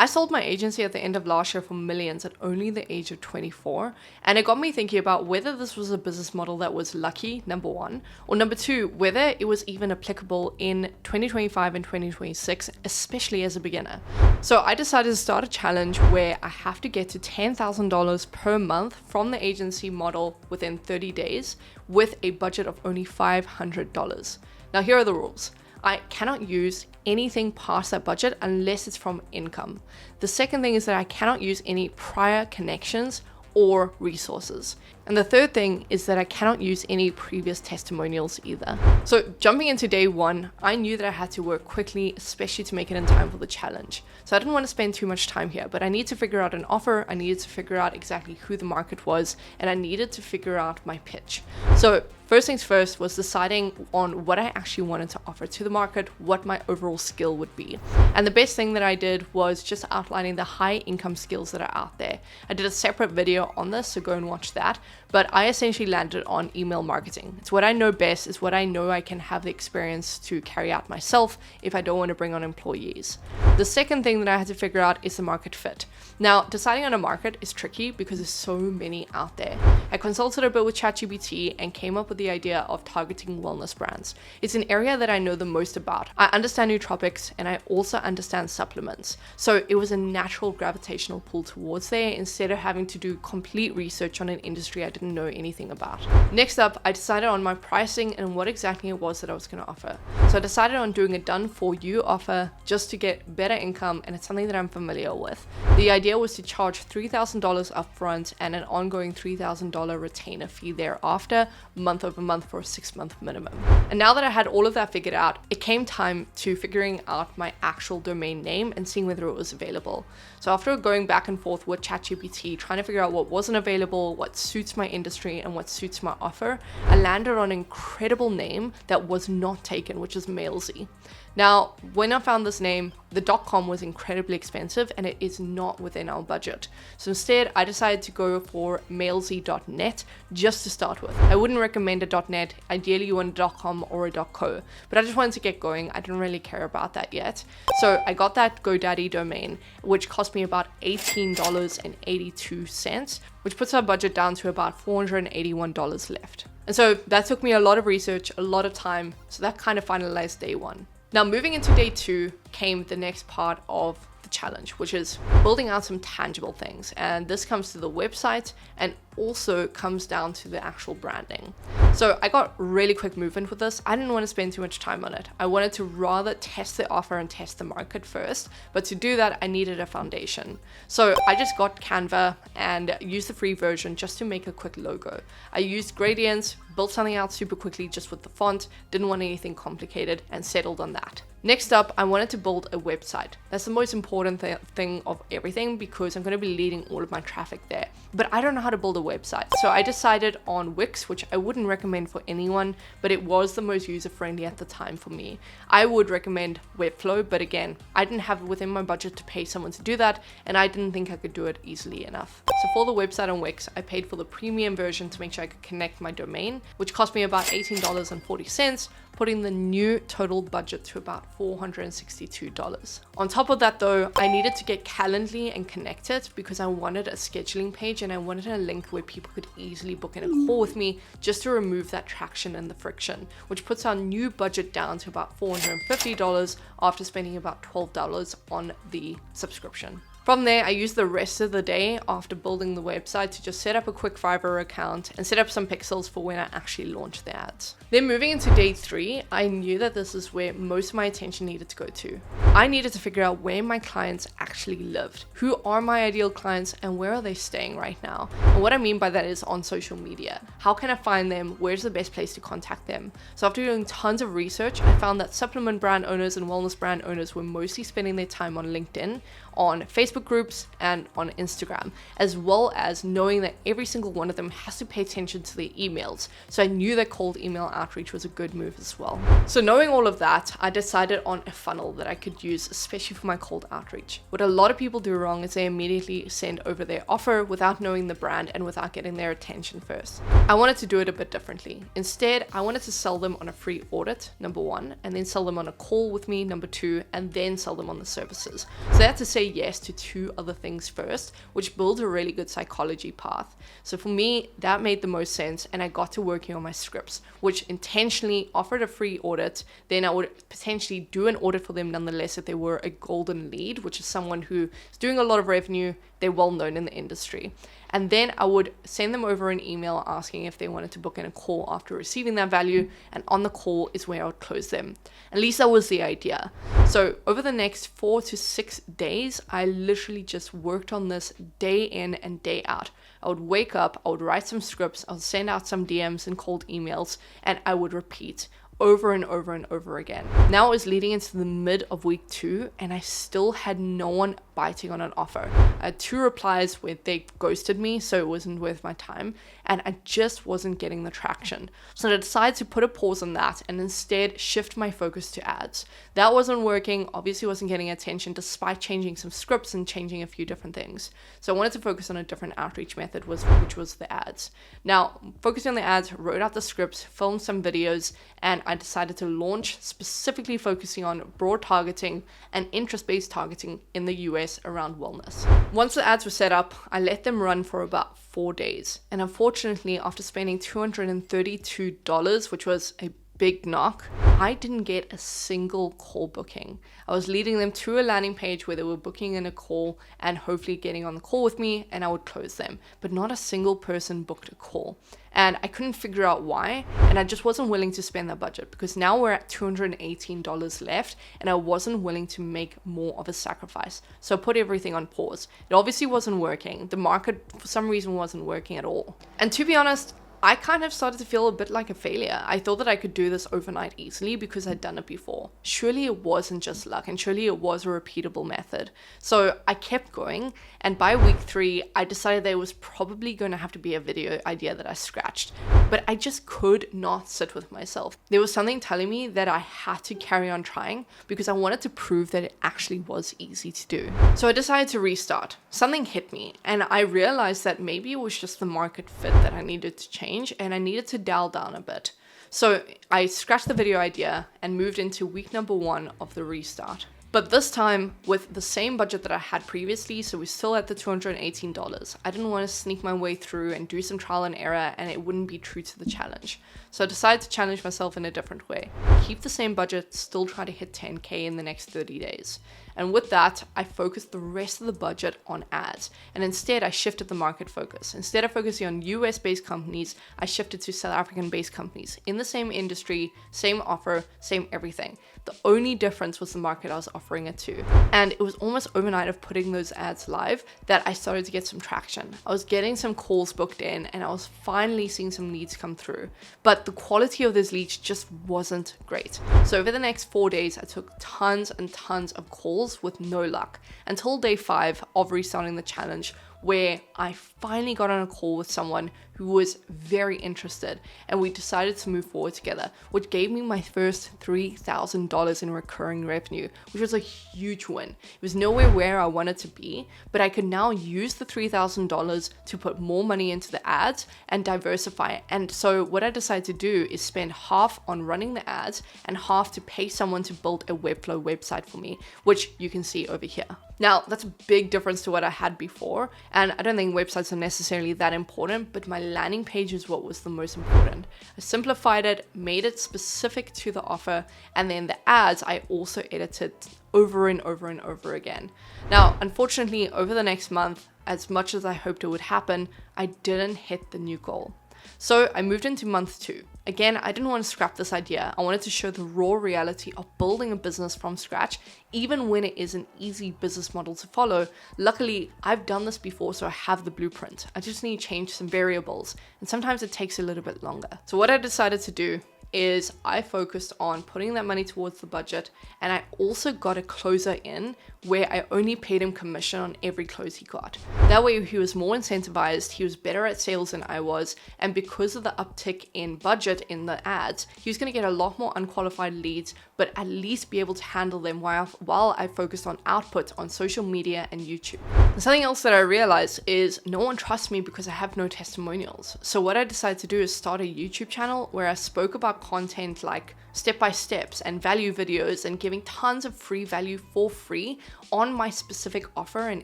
I sold my agency at the end of last year for millions at only the age of 24, and it got me thinking about whether this was a business model that was lucky, number one, or number two, whether it was even applicable in 2025 and 2026, especially as a beginner. So I decided to start a challenge where I have to get to $10,000 per month from the agency model within 30 days with a budget of only $500. Now here are the rules. I cannot use anything past that budget unless it's from income. The second thing is that I cannot use any prior connections or resources. And the third thing is that I cannot use any previous testimonials either. So jumping into day one, I knew that I had to work quickly, especially to make it in time for the challenge. So I didn't want to spend too much time here, but I needed to figure out an offer, I needed to figure out exactly who the market was, and I needed to figure out my pitch. So first things first was deciding on what I actually wanted to offer to the market, what my overall skill would be. And the best thing that I did was just outlining the high income skills that are out there. I did a separate video on this, so go and watch that. But I essentially landed on email marketing. It's what I know best, it's what I know I can have the experience to carry out myself if I don't want to bring on employees. The second thing that I had to figure out is the market fit. Now, deciding on a market is tricky because there's so many out there. I consulted a bit with ChatGPT and came up with the idea of targeting wellness brands. It's an area that I know the most about. I understand nootropics and I also understand supplements. So it was a natural gravitational pull towards there instead of having to do complete research on an industry I didn't know anything about. Next up, I decided on my pricing and what exactly it was that I was going to offer. So I decided on doing a done for you offer just to get better income, and it's something that I'm familiar with. The idea was to charge $3,000 upfront and an ongoing $3,000 retainer fee thereafter, month over month for a 6-month minimum. And now that I had all of that figured out, it came time to figuring out my actual domain name and seeing whether it was available. So after going back and forth with ChatGPT, trying to figure out what wasn't available, what suits my industry and what suits my offer, I landed on an incredible name that was not taken, which is Mailzy. Now, when I found this name, the .com was incredibly expensive and it is not within our budget. So instead, I decided to go for mailzy.net just to start with. I wouldn't recommend a .net. Ideally, you want a .com or a .co, but I just wanted to get going. I didn't really care about that yet. So I got that GoDaddy domain, which cost me about $18.82, which puts our budget down to about $481 left. And so that took me a lot of research, a lot of time. So that kind of finalized day one. Now, moving into day two came the next part of the challenge, which is building out some tangible things. And this comes to the website and also comes down to the actual branding. So I got really quick movement with this. I didn't want to spend too much time on it. I wanted to rather test the offer and test the market first. But to do that, I needed a foundation. So I just got Canva and used the free version just to make a quick logo. I used gradients, built something out super quickly just with the font, didn't want anything complicated, and settled on that. Next up, I wanted to build a website. That's the most important thing of everything because I'm going to be leading all of my traffic there. But I don't know how to build a website. So I decided on Wix, which I wouldn't recommend for anyone, but it was the most user-friendly at the time for me. I would recommend Webflow, but again, I didn't have it within my budget to pay someone to do that, and I didn't think I could do it easily enough. So for the website on Wix, I paid for the premium version to make sure I could connect my domain, which cost me about $18.40, putting the new total budget to about $462. On top of that though, I needed to get Calendly and connected because I wanted a scheduling page and I wanted a link where people could easily book in a call with me just to remove that traction and the friction, which puts our new budget down to about $450 after spending about $12 on the subscription. From there, I used the rest of the day after building the website to just set up a quick Fiverr account and set up some pixels for when I actually launched the ads. Then moving into day 3, I knew that this is where most of my attention needed to go to. I needed to figure out where my clients actually lived, who are my ideal clients, and where are they staying right now. And what I mean by that is on social media. How can I find them? Where's the best place to contact them? So after doing tons of research, I found that supplement brand owners and wellness brand owners were mostly spending their time on LinkedIn, on Facebook groups, and on Instagram, as well as knowing that every single one of them has to pay attention to their emails. So I knew that cold email outreach was a good move as well. So knowing all of that, I decided on a funnel that I could use, especially for my cold outreach. What what a lot of people do wrong is they immediately send over their offer without knowing the brand and without getting their attention first. I wanted to do it a bit differently. Instead, I wanted to sell them on a free audit, number one, and then sell them on a call with me, number two, and then sell them on the services. So they had to say yes to two other things first, which builds a really good psychology path. So for me, that made the most sense, and I got to working on my scripts, which intentionally offered a free audit. Then I would potentially do an audit for them nonetheless if they were a golden lead, which is someone who is doing a lot of revenue, they're well known in the industry. And then I would send them over an email asking if they wanted to book in a call after receiving that value. And on the call is where I would close them. At least that was the idea. So over the next 4 to 6 days, I literally just worked on this day in and day out. I would wake up, I would write some scripts, I would send out some DMs and cold emails, and I would repeat over and over and over again. Now it was leading into the mid of week 2, and I still had no one biting on an offer. I had 2 replies where they ghosted me, so it wasn't worth my time, and I just wasn't getting the traction. So I decided to put a pause on that and instead shift my focus to ads. That wasn't working, obviously wasn't getting attention despite changing some scripts and changing a few different things. So I wanted to focus on a different outreach method, which was the ads. Now, focusing on the ads, wrote out the scripts, filmed some videos, and I decided to launch specifically focusing on broad targeting and interest-based targeting in the US around wellness. Once the ads were set up, I let them run for about 4 days. And unfortunately, after spending $232, which was a big knock, I didn't get a single call booking. I was leading them to a landing page where they were booking in a call and hopefully getting on the call with me, and I would close them. But not a single person booked a call. And I couldn't figure out why, and I just wasn't willing to spend that budget because now we're at $218 left, and I wasn't willing to make more of a sacrifice. So I put everything on pause. It obviously wasn't working. The market, for some reason, wasn't working at all. And to be honest, I kind of started to feel a bit like a failure. I thought that I could do this overnight easily because I'd done it before. Surely it wasn't just luck, and surely it was a repeatable method. So I kept going, and by week 3, I decided there was probably going to have to be a video idea that I scratched. But I just could not sit with myself. There was something telling me that I had to carry on trying because I wanted to prove that it actually was easy to do. So I decided to restart. Something hit me, and I realized that maybe it was just the market fit that I needed to change, and I needed to dial down a bit. So I scratched the video idea and moved into week number 1 of the restart. But this time with the same budget that I had previously, so we're still at the $218. I didn't want to sneak my way through and do some trial and error, and it wouldn't be true to the challenge. So I decided to challenge myself in a different way. Keep the same budget, still try to hit 10K in the next 30 days. And with that, I focused the rest of the budget on ads. And instead, I shifted the market focus. Instead of focusing on US-based companies, I shifted to South African-based companies in the same industry, same offer, same everything. The only difference was the market I was offering it to. And it was almost overnight of putting those ads live that I started to get some traction. I was getting some calls booked in, and I was finally seeing some leads come through. But the quality of those leads just wasn't great. So over the next 4 days, I took tons and tons of calls with no luck until day 5 of restarting the challenge, where I finally got on a call with someone who was very interested, and we decided to move forward together, which gave me my first $3,000 in recurring revenue, which was a huge win. It was nowhere where I wanted to be, but I could now use the $3,000 to put more money into the ads and diversify. And so what I decided to do is spend half on running the ads and half to pay someone to build a Webflow website for me, which you can see over here. Now, that's a big difference to what I had before, and I don't think websites are necessarily that important, but my landing page is what was the most important. I simplified it, made it specific to the offer, and then the ads I also edited over and over and over again. Now, unfortunately, over the next month, as much as I hoped it would happen, I didn't hit the new goal. So I moved into month 2. Again, I didn't want to scrap this idea. I wanted to show the raw reality of building a business from scratch, even when it is an easy business model to follow. Luckily, I've done this before, so I have the blueprint. I just need to change some variables, and sometimes it takes a little bit longer. So what I decided to do is I focused on putting that money towards the budget, and I also got a closer in where I only paid him commission on every close he got. That way he was more incentivized, he was better at sales than I was, and because of the uptick in budget in the ads, he was going to get a lot more unqualified leads, but at least be able to handle them while I focused on output on social media and YouTube. And something else that I realized is no one trusts me because I have no testimonials. So what I decided to do is start a YouTube channel where I spoke about content like step-by-steps and value videos and giving tons of free value for free on my specific offer and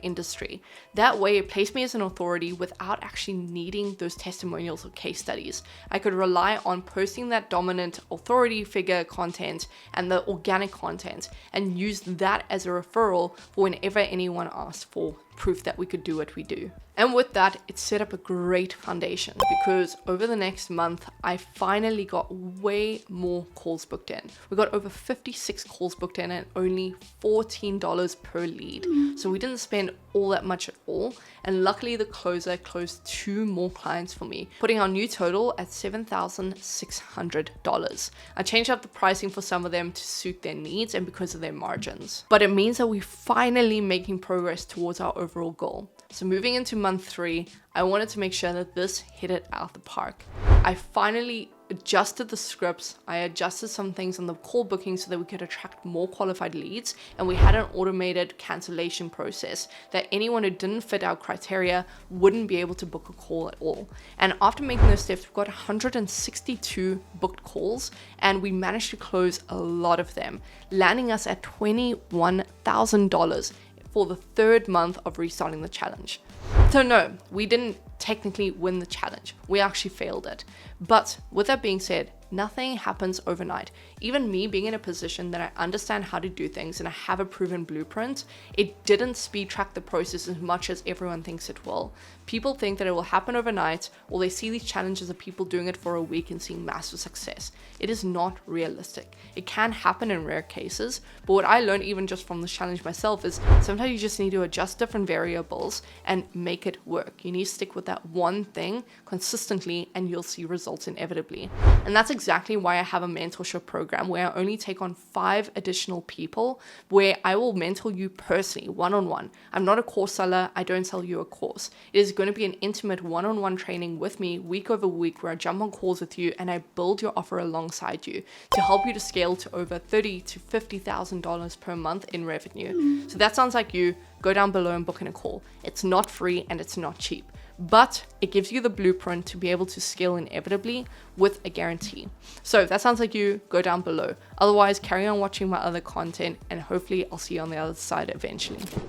industry. That way it placed me as an authority without actually needing those testimonials or case studies. I could rely on posting that dominant authority figure content and the organic content and use that as a referral for whenever anyone asked for proof that we could do what we do. And with that, it set up a great foundation because over the next month, I finally got way more calls booked in. We got over 56 calls booked in and only $14 per lead. So we didn't spend all that much at all. And luckily the closer closed 2 more clients for me, putting our new total at $7,600. I changed up the pricing for some of them to suit their needs and because of their margins. But it means that we're finally making progress towards our overall goal. So moving into month 3, I wanted to make sure that this hit it out the park. I finally adjusted the scripts. I adjusted some things on the call booking so that we could attract more qualified leads, and we had an automated cancellation process that anyone who didn't fit our criteria wouldn't be able to book a call at all. And after making those steps, we've got 162 booked calls, and we managed to close a lot of them, landing us at $21,000 for the 3rd month of restarting the challenge. So no, we didn't technically win the challenge. We actually failed it. But with that being said, nothing happens overnight. Even me being in a position that I understand how to do things and I have a proven blueprint, it didn't speed track the process as much as everyone thinks it will. People think that it will happen overnight, or they see these challenges of people doing it for a week and seeing massive success. It is not realistic. It can happen in rare cases, but what I learned even just from the challenge myself is sometimes you just need to adjust different variables and make it work. You need to stick with that one thing consistently and you'll see results inevitably. And that's exactly why I have a mentorship program where I only take on 5 additional people, where I will mentor you personally, one-on-one. I'm not a course seller. I don't sell you a course. It is going to be an intimate one-on-one training with me week over week where I jump on calls with you and I build your offer alongside you to help you to scale to over $30,000 to $50,000 per month in revenue. So that sounds like you. Go down below and book in a call. It's not free and it's not cheap, but it gives you the blueprint to be able to scale inevitably with a guarantee. So if that sounds like you, go down below. Otherwise, carry on watching my other content and hopefully I'll see you on the other side eventually.